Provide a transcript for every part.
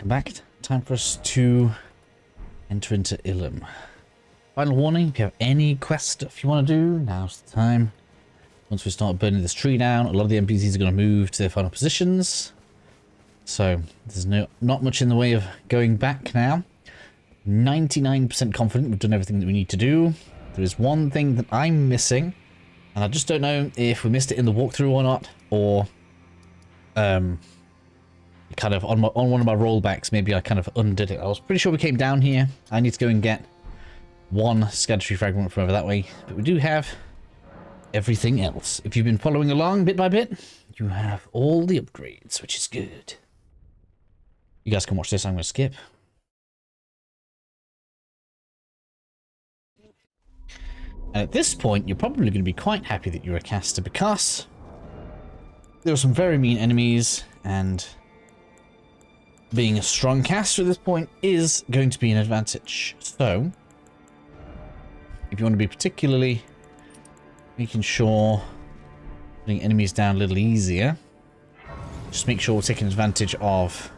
Welcome back. Time for us to enter into Ilim. Final warning, if you have any quest stuff you want to do, now's the time. Once we start burning this tree down, a lot of the NPCs are going to move to their final positions. So there's not much in the way of going back now. 99% confident we've done everything that we need to do. There is one thing that I'm missing, and I just don't know if we missed it in the walkthrough or not, or kind of on one of my rollbacks, maybe I kind of undid it. I was pretty sure we came down here. I need to go and get one Scatter fragment from over that way, but we do have everything else. If you've been following along bit by bit, you have all the upgrades, which is good. You guys can watch this. I'm going to skip. And at this point, you're probably going to be quite happy that you're a caster, because there are some very mean enemies, and being a strong caster at this point is going to be an advantage. So, if you want to be particularly making sure putting enemies down a little easier, just make sure we're taking advantage of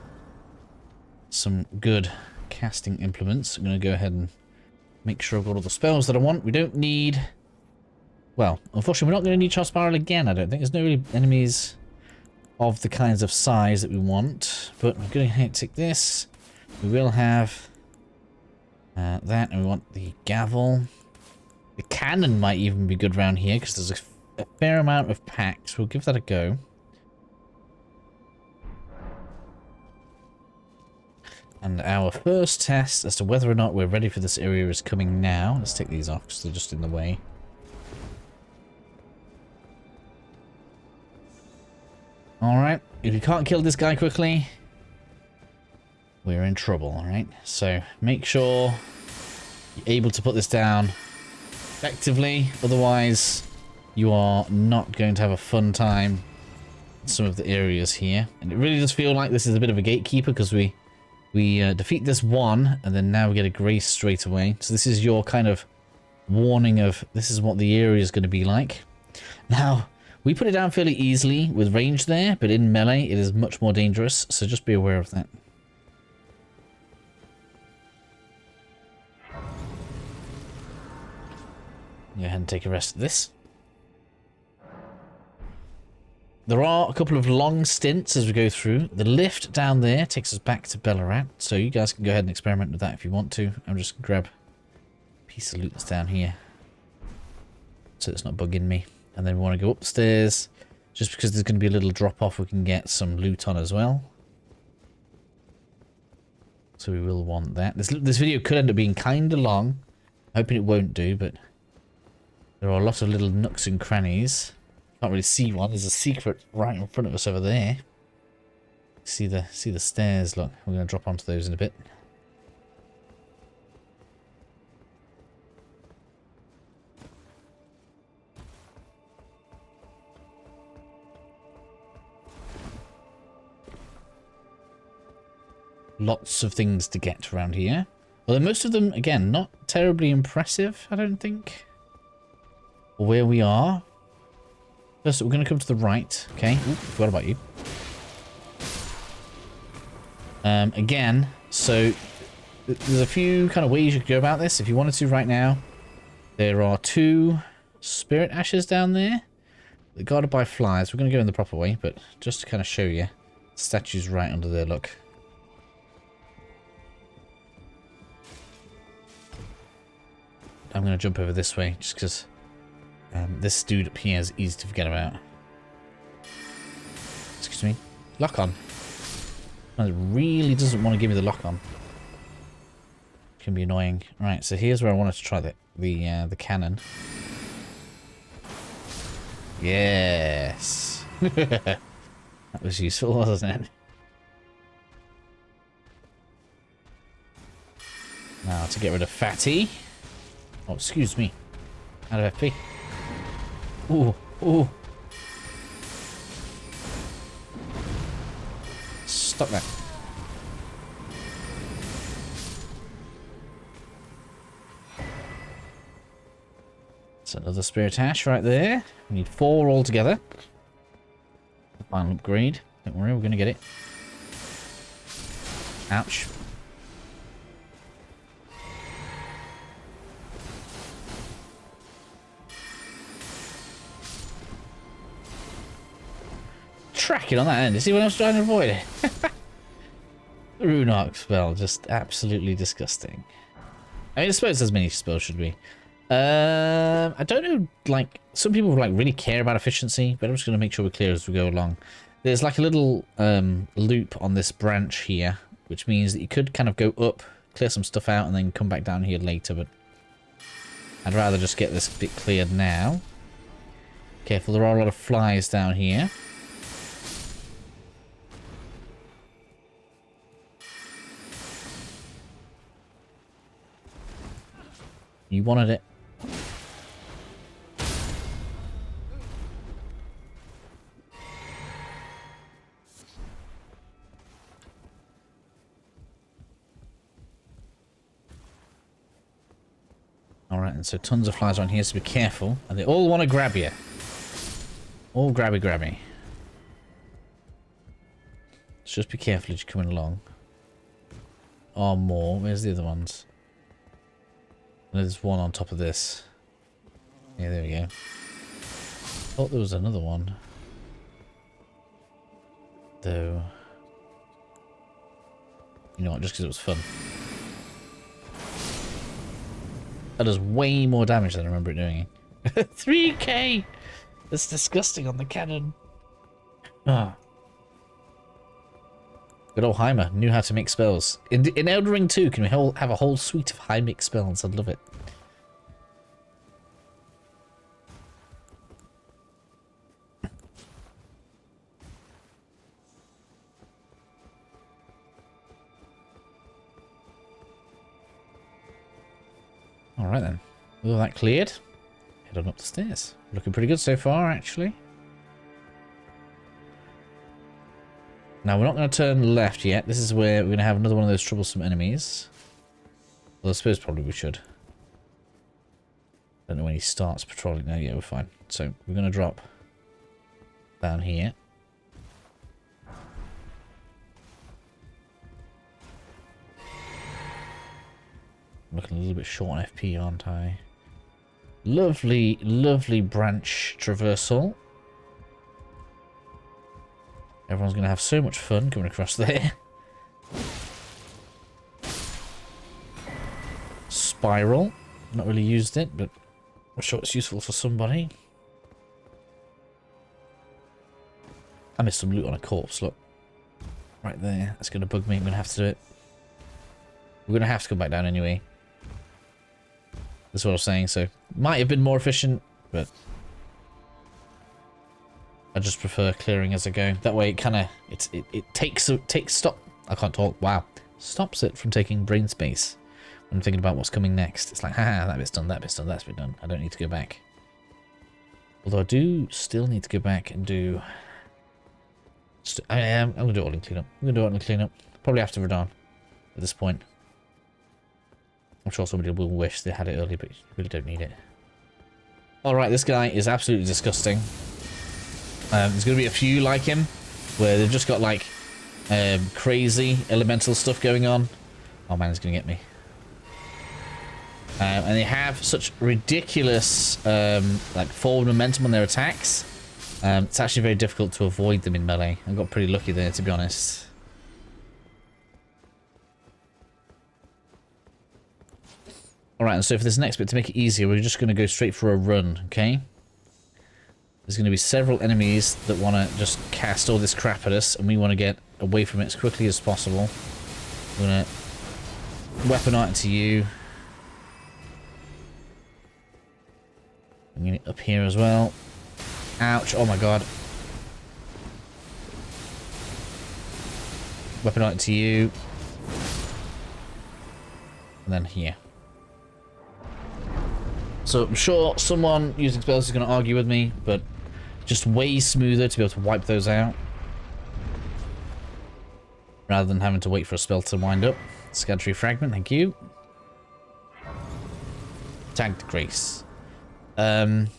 some good casting implements. I'm going to go ahead and make sure I've got all the spells that I want. We don't need... Well, unfortunately, we're not going to need Charge Spiral again, I don't think. There's no really enemies of the kinds of size that we want. But I'm going to take this. We will have that, and we want the gavel. The cannon might even be good around here, because there's a fair amount of packs. We'll give that a go. And our first test as to whether or not we're ready for this area is coming now. Let's take these off because they're just in the way. Alright, if you can't kill this guy quickly, we're in trouble, alright? So make sure you're able to put this down effectively, otherwise you are not going to have a fun time in some of the areas here. And it really does feel like this is a bit of a gatekeeper, because we defeat this one, and then now we get a grace straight away. So this is your kind of warning of this is what the area is going to be like. Now, we put it down fairly easily with range there, but in melee it is much more dangerous, so just be aware of that. Go ahead and take a rest of this. There are a couple of long stints as we go through. The lift down there takes us back to Ballarat, so you guys can go ahead and experiment with that if you want to. I'm just going to grab a piece of loot that's down here, so it's not bugging me. And then we want to go upstairs, just because there's going to be a little drop off we can get some loot on as well. So we will want that. This video could end up being kind of long. I'm hoping it won't do, but there are a lot of little nooks and crannies. Can't really see one. There's a secret right in front of us over there. See the stairs. Look, we're going to drop onto those in a bit. Lots of things to get around here. Although most of them, again, not terribly impressive, I don't think. Or where we are. First, we're going to come to the right. Okay. Ooh, forgot about you. Again, so there's a few kind of ways you could go about this. If you wanted to right now, there are 2 spirit ashes down there. They're guarded by flies. We're going to go in the proper way, but just to kind of show you, the statue's right under there, look. I'm going to jump over this way, just because this dude up here is easy to forget about. Excuse me. Lock on. It really doesn't want to give me the lock on. It can be annoying. Right, so here's where I wanted to try the cannon. Yes. That was useful, wasn't it? Now to get rid of Fatty. Oh, excuse me. Out of FP. Ooh, ooh. Stop that. That's another spirit ash right there. We need 4 altogether. The final upgrade. Don't worry, we're going to get it. Ouch. Tracking on that end. You see what I was trying to avoid? The Rune Arc spell, just absolutely disgusting. I mean, I suppose as many spells should be. I don't know, like, some people like really care about efficiency, but I'm just going to make sure we're clear as we go along. There's like a little loop on this branch here, which means that you could kind of go up, clear some stuff out, and then come back down here later, but I'd rather just get this bit cleared now. Careful, there are a lot of flies down here. You wanted it. Alright, and so tons of flies on here, so be careful. And they all want to grab you. All grabby grabby. So just be careful as you're coming along. Or more. Where's the other ones? There's one on top of this. Yeah, there we go. Thought there was another one. Though. You know what, just because it was fun. That does way more damage than I remember it doing. 3k! That's disgusting on the cannon. Ah. Good old Heimer knew how to make spells. In Elden Ring 2, can we have a whole suite of Heimic spells? I'd love it. Alright then. With all that cleared, head on up the stairs. Looking pretty good so far, actually. Now, we're not going to turn left yet. This is where we're going to have another one of those troublesome enemies. Well, I suppose probably we should. Don't know when he starts patrolling. No, yeah, we're fine. So, we're going to drop down here. Looking a little bit short on FP, aren't I? Lovely, lovely branch traversal. Everyone's going to have so much fun coming across there. Spiral. Not really used it, but I'm sure it's useful for somebody. I missed some loot on a corpse, look. Right there. That's going to bug me. I'm going to have to do it. We're going to have to come back down anyway. That's what I was saying, so might have been more efficient, but I just prefer clearing as I go. That way it kind of it takes stop. I can't talk. Wow, stops it from taking brain space when I'm thinking about what's coming next. It's like, haha, that bit's done, that bit's done, that's been done. I don't need to go back. Although I do still need to go back and do. I'm gonna do it all in cleanup. I'm gonna do it all in cleanup. Probably after Radon at this point. I'm sure somebody will wish they had it early, but you really don't need it. Alright, this guy is absolutely disgusting. There's going to be a few like him, where they've just got like crazy elemental stuff going on. Oh man, he's going to get me. And they have such ridiculous like forward momentum on their attacks. It's actually very difficult to avoid them in melee. I got pretty lucky there, to be honest. Alright, and so for this next bit, to make it easier, we're just going to go straight for a run, okay? There's going to be several enemies that want to just cast all this crap at us, and we want to get away from it as quickly as possible. We're going to weapon art to you. I'm going to up here as well. Ouch, oh my god. Weapon art to you. And then here. So I'm sure someone using spells is going to argue with me, but just way smoother to be able to wipe those out. Rather than having to wait for a spell to wind up. Scantry Fragment, thank you. Tagged Grace. Probably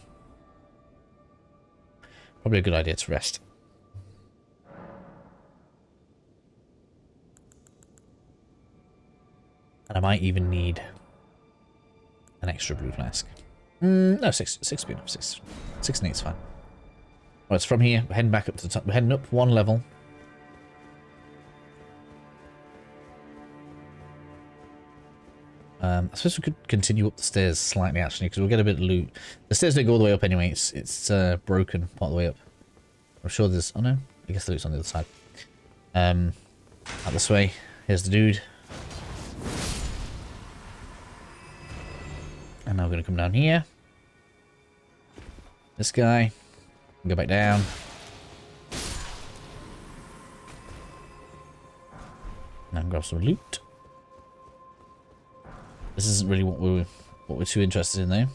a good idea to rest. And I might even need an extra blue flask. No, six would be enough. Six and eight's fine. Right, it's from here. We're heading back up to the top. We're heading up one level. I suppose we could continue up the stairs slightly, actually, because we'll get a bit of loot. The stairs don't go all the way up anyway. It's broken part of the way up. I'm sure there's... Oh, no. I guess the loot's on the other side. Out this way. Here's the dude. And now we're going to come down here. This guy. Go back down. And then grab some loot. This isn't really what we're too interested in, though.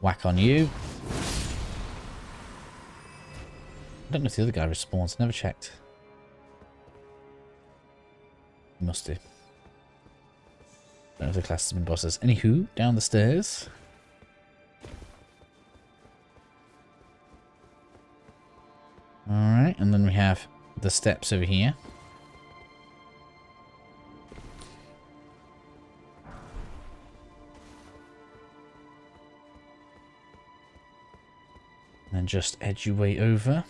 Whack on you. I don't know if the other guy respawns. Never checked. He must do. Don't know if the class has been bosses. Anywho, down the stairs. Alright, and then we have the steps over here. And just edge your way over.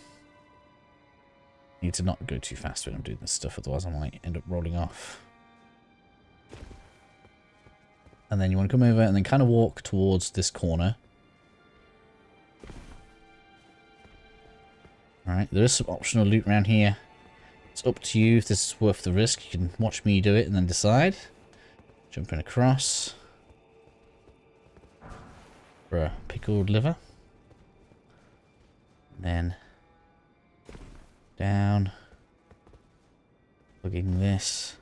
Need to not go too fast when I'm doing this stuff, otherwise I might end up rolling off. And then you want to come over and then kind of walk towards this corner. Alright, there is some optional loot around here. It's up to you if this is worth the risk. You can watch me do it and then decide. Jumping across. For a pickled liver. Then down, plugging this,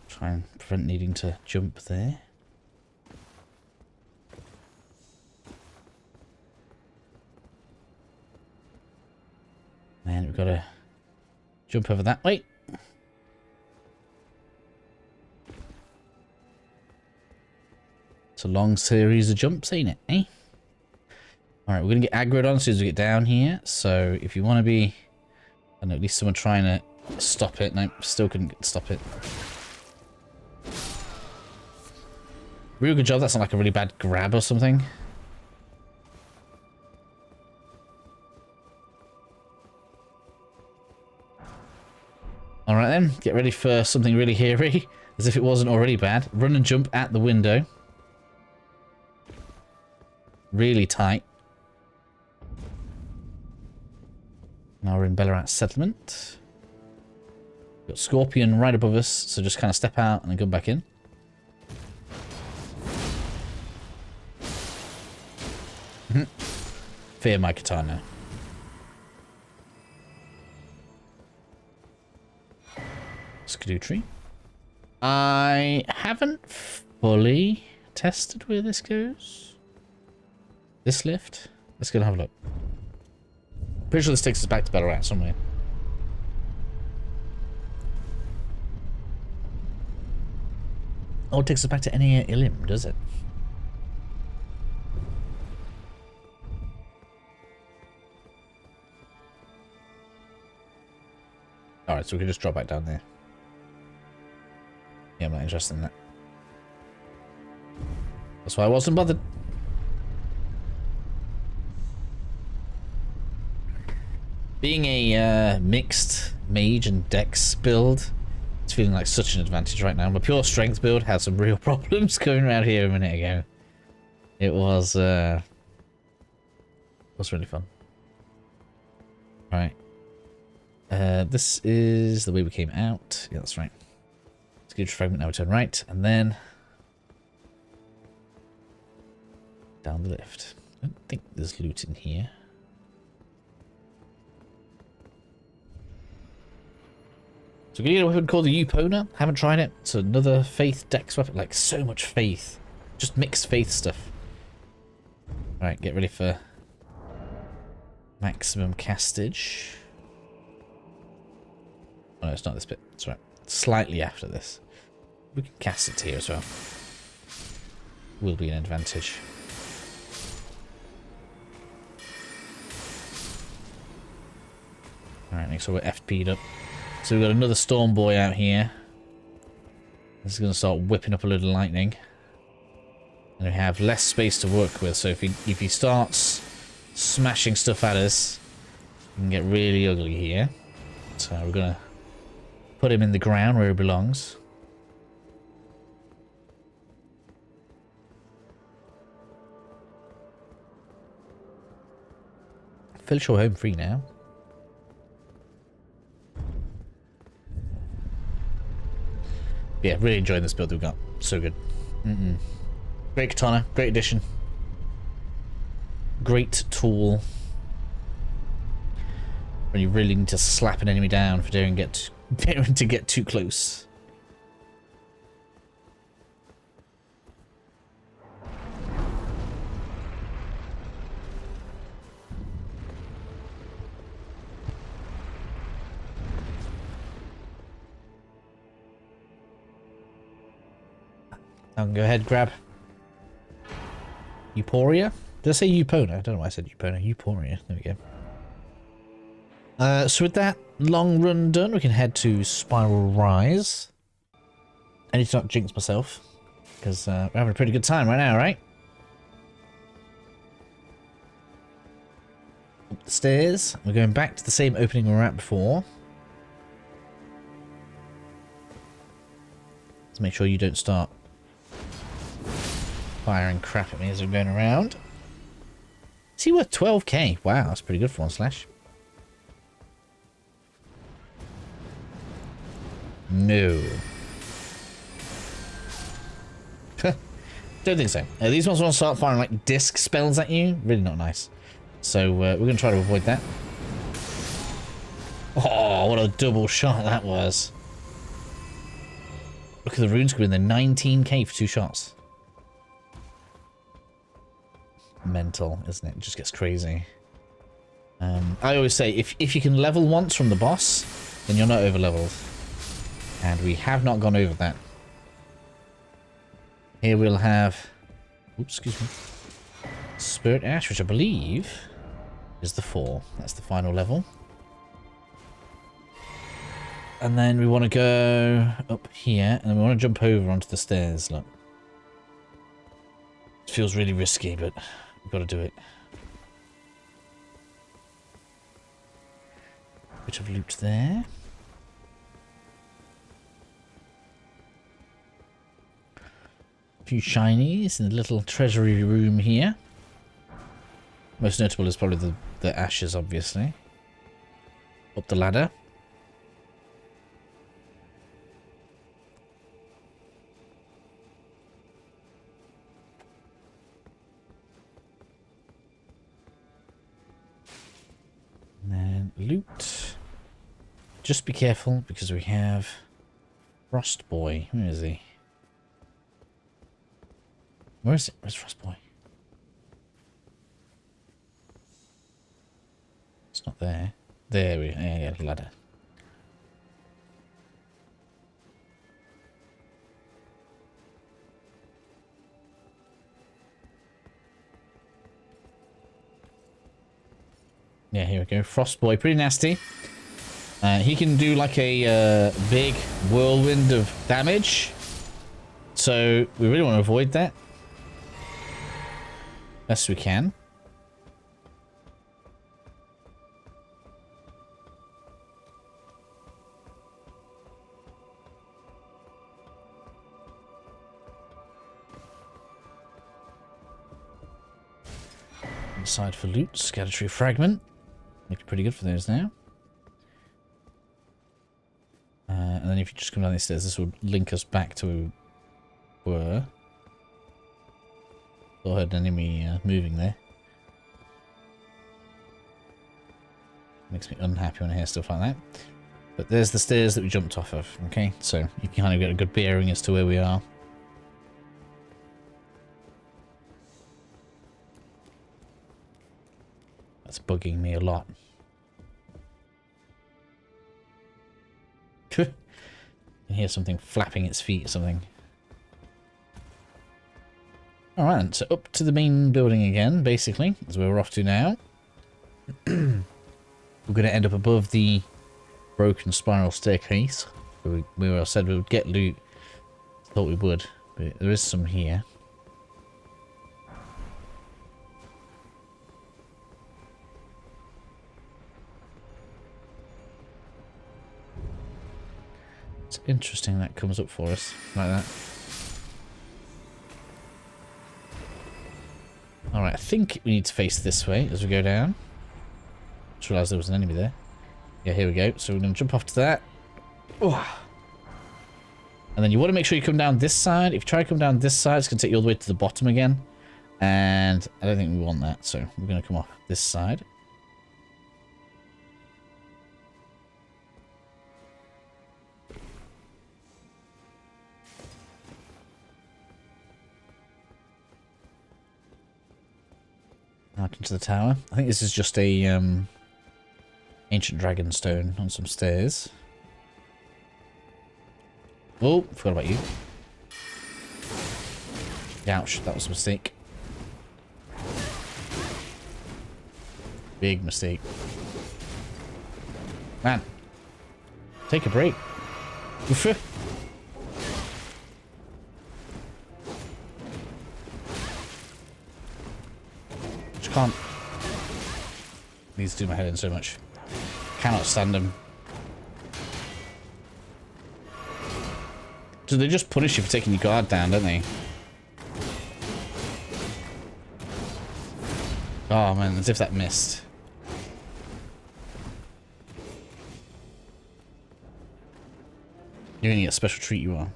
try and prevent needing to jump there. And we've got to jump over that way. It's a long series of jumps, ain't it, eh? Alright, we're going to get aggroed on as soon as we get down here. So, if you want to be... I don't know, at least someone trying to stop it. No, still couldn't stop it. Real good job, that's not like a really bad grab or something. Alright then, get ready for something really hairy. As if it wasn't already bad. Run and jump at the window. Really tight. Now we're in Ballarat Settlement. Got Scorpion right above us, so just kind of step out and then come back in. Fear my katana. Erdtree. I haven't fully tested where this goes. This lift? Let's go and have a look. Pretty sure this takes us back to Ballarat somewhere. Oh, it takes us back to Enir Ilim, does it? Alright, so we can just drop back down there. Yeah, I'm not interested in that. That's why I wasn't bothered. Being a mixed mage and dex build, it's feeling like such an advantage right now. My pure strength build had some real problems going around here a minute ago. It was really fun. Right. This is the way we came out. Yeah, that's right. Let's get a fragment, now we turn right, and then down the lift. I don't think there's loot in here. So we're going to get a weapon called the Upona. Haven't tried it. It's another faith dex weapon. Like, so much faith. Just mixed faith stuff. Right, get ready for maximum castage. Oh, no, it's not this bit. That's right. Slightly after this. We can cast it here as well. Will be an advantage. Alright, next so we're FP'd up. So we've got another storm boy out here. This is going to start whipping up a little lightning. And we have less space to work with, so if he starts smashing stuff at us, it can get really ugly here. So we're going to put him in the ground where he belongs. Fairly sure we're home free now. Yeah, really enjoying this build we've got. So good. Great katana, great addition. Great tool. When you really need to slap an enemy down for daring to get too close. Go ahead, grab. Euphoria? Did I say Eupona? I don't know why I said Eupona. Euphoria. There we go. So with that long run done, we can head to Spiral Rise. I need to not jinx myself, because we're having a pretty good time right now, right? Up the stairs. We're going back to the same opening we were at before. Let's make sure you don't start firing crap at me as we're going around. Is he worth 12k? Wow, that's pretty good for one slash. No. Don't think so. These ones want to start firing like disc spells at you. Really not nice. So we're going to try to avoid that. Oh, what a double shot that was. Look at the rune screen there. 19k for 2 shots. Mental, isn't it? It just gets crazy. I always say, if you can level once from the boss, then you're not over leveled. And we have not gone over that. Here we'll have... Oops, excuse me. Spirit Ash, which I believe is the 4. That's the final level. And then we want to go up here, and then we want to jump over onto the stairs, look. It feels really risky, but we've got to do it. Bit of loot there. A few shinies in the little treasury room here. Most notable is probably the ashes, obviously. Up the ladder. And then loot. Just be careful because we have Frost Boy. Where is he? Where is it? Where's Frost Boy? It's not there. There we go. Yeah, ladder. Yeah, here we go. Frost Boy, pretty nasty. He can do like a big whirlwind of damage. So we really want to avoid that. Best we can. Inside for loot, Scattertree Fragment. Looks pretty good for those now. And then if you just come down these stairs, this will link us back to where we were. Thought I heard an enemy moving there. Makes me unhappy when I hear stuff like that. But there's the stairs that we jumped off of, okay? So you can kind of get a good bearing as to where we are. That's bugging me a lot. You can hear something flapping its feet or something. Alright, so up to the main building again, basically, is where we're off to now. We're going to end up above the broken spiral staircase. We all said we would get loot. Thought we would, but there is some here. It's interesting that comes up for us like that. Alright, I think we need to face this way as we go down. Just realised there was an enemy there. Yeah, here we go. So we're going to jump off to that. Oh. And then you want to make sure you come down this side. If you try to come down this side, it's going to take you all the way to the bottom again. And I don't think we want that, so we're going to come off this side. Out into the tower. I think this is just a ancient dragon stone on some stairs. Oh, forgot about you. Ouch, that was a mistake. Big mistake. Man, take a break. Just can't. Needs to do my head in so much. Cannot stand them. So they just punish you for taking your guard down, don't they? Oh man, as if that missed. You're gonna get a special treat, you are.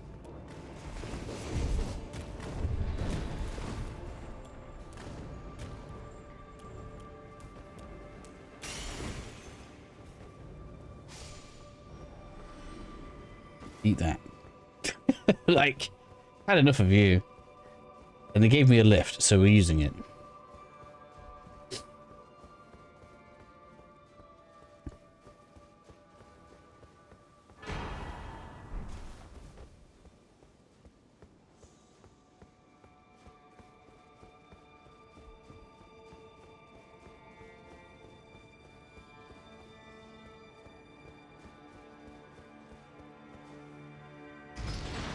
Eat that. Like, I had enough of you. And they gave me a lift, so we're using it.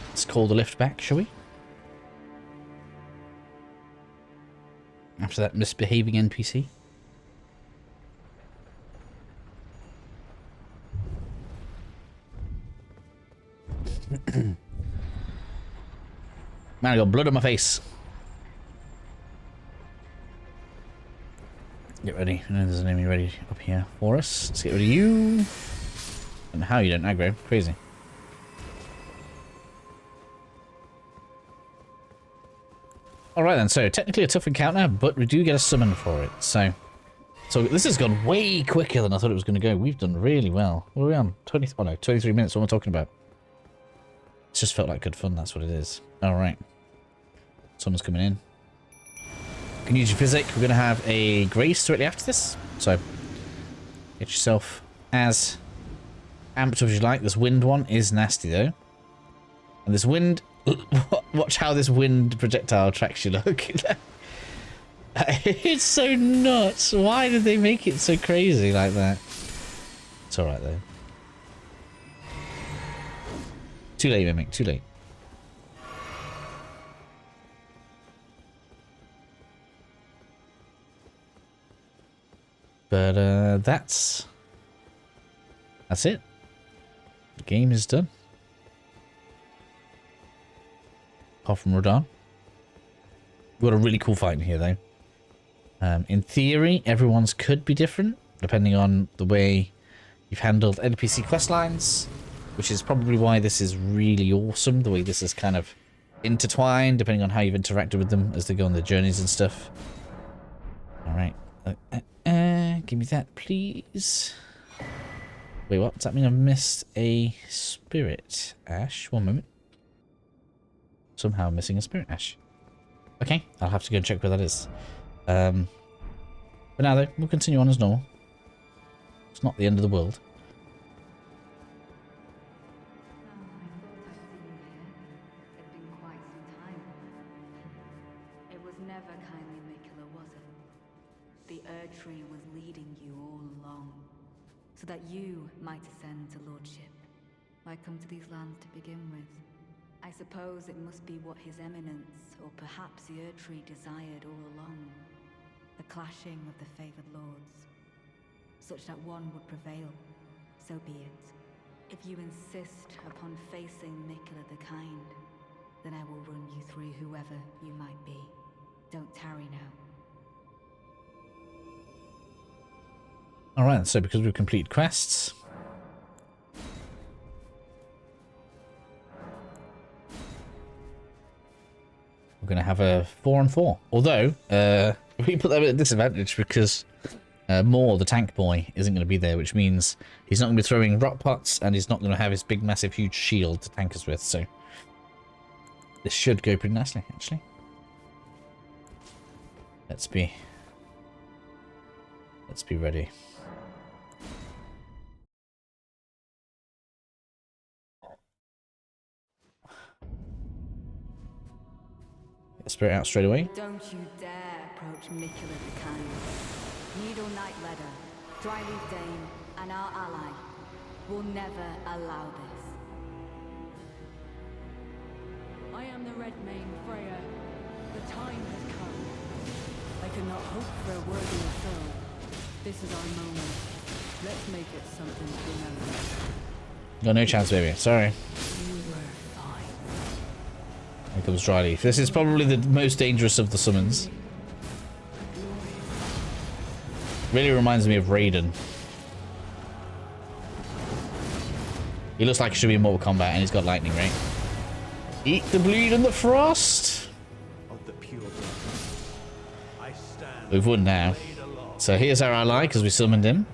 Let's call the lift back, shall we? After that misbehaving NPC. Man, I got blood on my face. Get ready. I know there's an enemy ready up here for us. Let's get rid of you. And how you don't aggro. Crazy. Alright then, so technically a tough encounter, but we do get a summon for it, so this has gone way quicker than I thought it was going to go. We've done really well. What are we on? 23 minutes, what am I talking about? It's just felt like good fun, that's what it is. Alright. Someone's coming in. You can use your physic. We're going to have a grace directly after this, so get yourself as amped up as you like. This wind one is nasty though. And this wind... Watch how this wind projectile tracks you, look. It's so nuts. Why did they make it so crazy like that? It's alright though. Too late, Mimic, too late. But that's it. The game is done. Apart from Rodan. We've got a really cool fight in here, though. In theory, everyone's could be different, depending on the way you've handled NPC quest lines, which is probably why this is really awesome, the way this is kind of intertwined, depending on how you've interacted with them as they go on their journeys and stuff. Alright. Give me that, please. Wait, what? Does that mean I've missed a spirit? Ash, one moment. Somehow missing a spirit ash. Okay, I'll have to go and check where that is. But now though, we'll continue on as normal. It's not the end of the world. It was never kindly Mikula, was it? The Erdtree was leading you all along, so that you might ascend to lordship. Why come to these lands to begin with? I suppose it must be what His Eminence, or perhaps the Erdtree, desired all along. The clashing of the favored lords, such that one would prevail. So be it. If you insist upon facing Mikula the Kind, then I will run you through whoever you might be. Don't tarry now. Alright, so because we've completed quests, we're going to have a 4-on-4. Although, we put that at a disadvantage because Moore, the tank boy, isn't going to be there, which means he's not going to be throwing rock pots and he's not going to have his big, massive, huge shield to tank us with, so this should go pretty nicely, actually. Let's be ready. Get Spirit out straight away. Don't you dare approach Mikula the Kind. Needle Knight Ledder, Dryleaf Dane, and our ally will never allow this. I am the Red Mane, Freya. The time has come. I could not hope for a worthier foe. This is our moment. Let's make it something to remember. Got no chance, baby. Sorry. You were fine. Here comes Dryleaf. This is probably the most dangerous of the summons. Really reminds me of Raiden. He looks like he should be in Mortal Kombat and he's got lightning, right? Eat the bleed and the frost! We've won now. So here's our ally because we summoned him.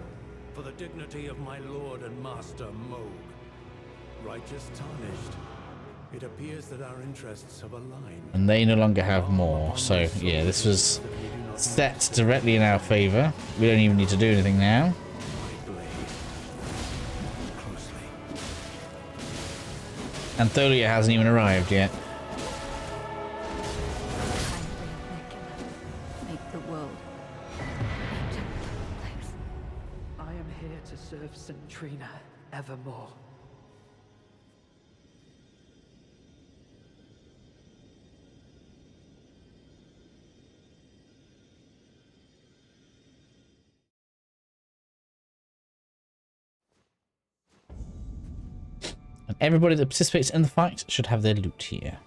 For the dignity of my lord and master Moog, righteous Tarnished, it appears that our interests have aligned. And they no longer have more. So yeah, this was set directly in our favor. We don't even need to do anything now. And Thalia hasn't even arrived yet. Make the world a gentler place. I am here to serve Centrina evermore. And everybody that participates in the fight should have their loot here.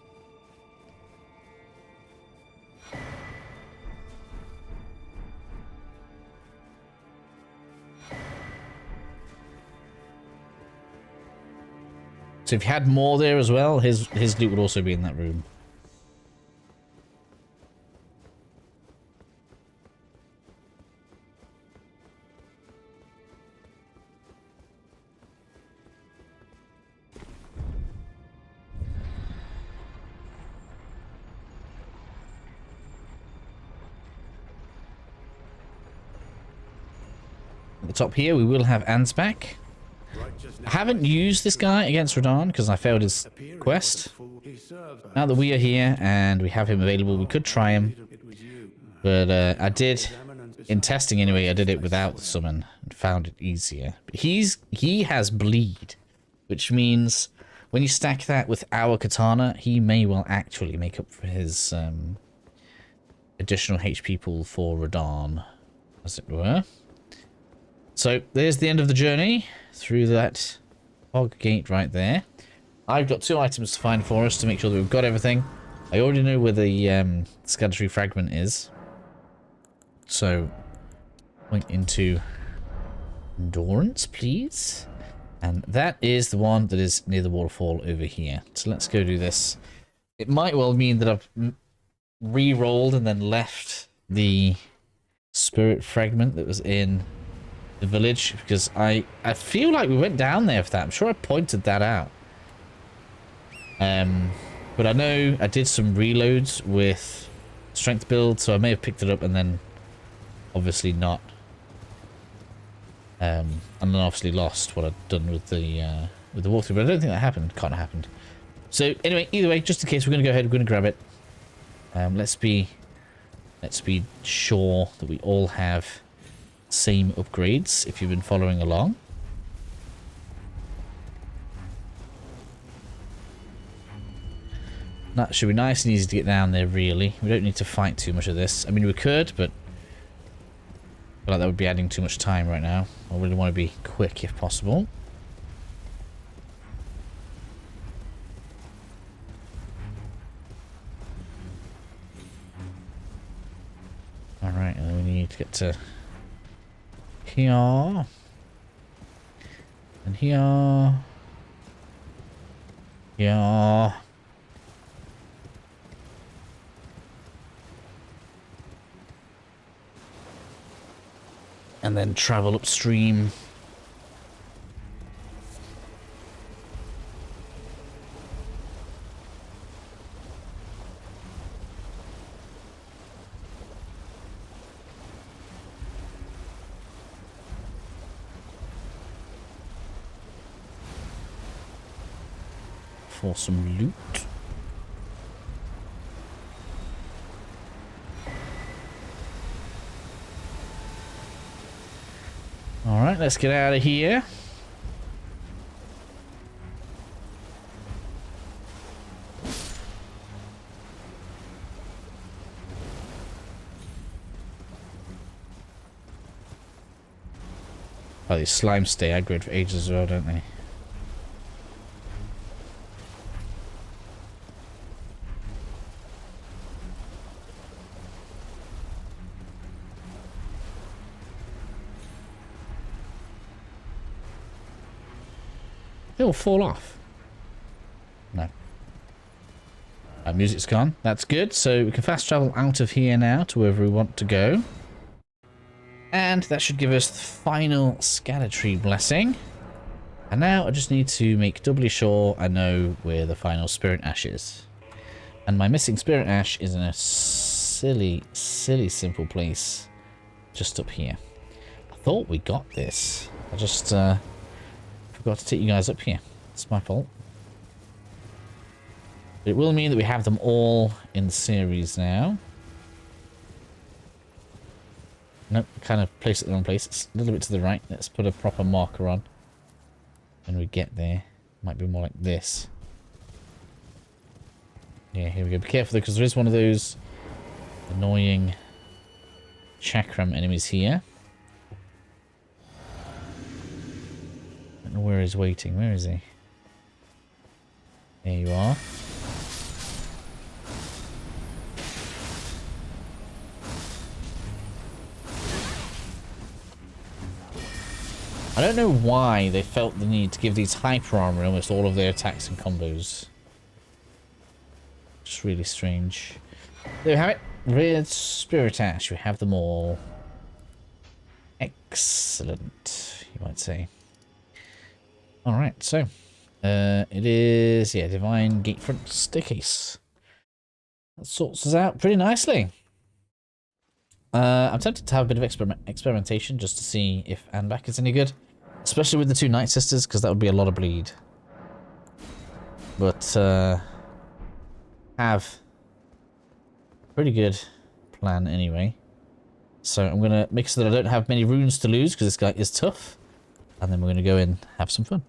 So if you had more there as well, his loot would also be in that room. At the top here, we will have Ansbach. I haven't used this guy against Radahn because I failed his quest. Now that we are here and we have him available, we could try him. But I did, in testing anyway, I did it without the summon and found it easier. But he has bleed, which means when you stack that with our katana, he may well actually make up for his additional HP pool for Radahn, as it were. So there's the end of the journey through that fog gate right there. I've got 2 items to find for us to make sure that we've got everything. I already know where the Scattering fragment is. So, point into Endurance, please. And that is the one that is near the waterfall over here. So let's go do this. It might well mean that I've re-rolled and then left the spirit fragment that was in the village, because I feel like we went down there for that. I'm sure I pointed that out. But I know I did some reloads with strength build, so I may have picked it up and then obviously not. And then obviously lost what I'd done with the walkthrough, but I don't think that happened. Can't have happened. So anyway, either way, just in case, we're going to go ahead, we're going to grab it. Let's be sure that we all have same upgrades if you've been following along. That should be nice and easy to get down there, really. We don't need to fight too much of this. I mean, we could, but I feel like that would be adding too much time right now. I really want to be quick if possible. Alright, and then we need to get to here. And here. Here. And then travel upstream. For some loot. Alright, let's get out of here. Oh, these slimes stay aggro for ages as well, don't they? They will fall off. No. Music's gone. That's good. So we can fast travel out of here now to wherever we want to go. And that should give us the final Erdtree blessing. And now I just need to make doubly sure I know where the final spirit ash is. And my missing spirit ash is in a silly, silly simple place just up here. I thought we got this. I just forgot to take you guys up here. It's my fault. But it will mean that we have them all in the series now. Nope, kind of placed it in the wrong place. It's a little bit to the right. Let's put a proper marker on when we get there. Might be more like this. Yeah, here we go. Be careful though, because there is one of those annoying chakram enemies here. I don't know where he's waiting. Where is he? There you are. I don't know why they felt the need to give these hyper armor almost all of their attacks and combos. Just really strange. There we have it. Red Spirit Ash. We have them all. Excellent, you might say. Alright, so it is, yeah, Divine Gatefront Staircase. That sorts us out pretty nicely. I'm tempted to have a bit of experimentation just to see if Anbak is any good. Especially with the two Night Sisters, because that would be a lot of bleed. But have a pretty good plan anyway. So I'm going to make sure that I don't have many runes to lose, because this guy is tough. And then we're going to go in and have some fun.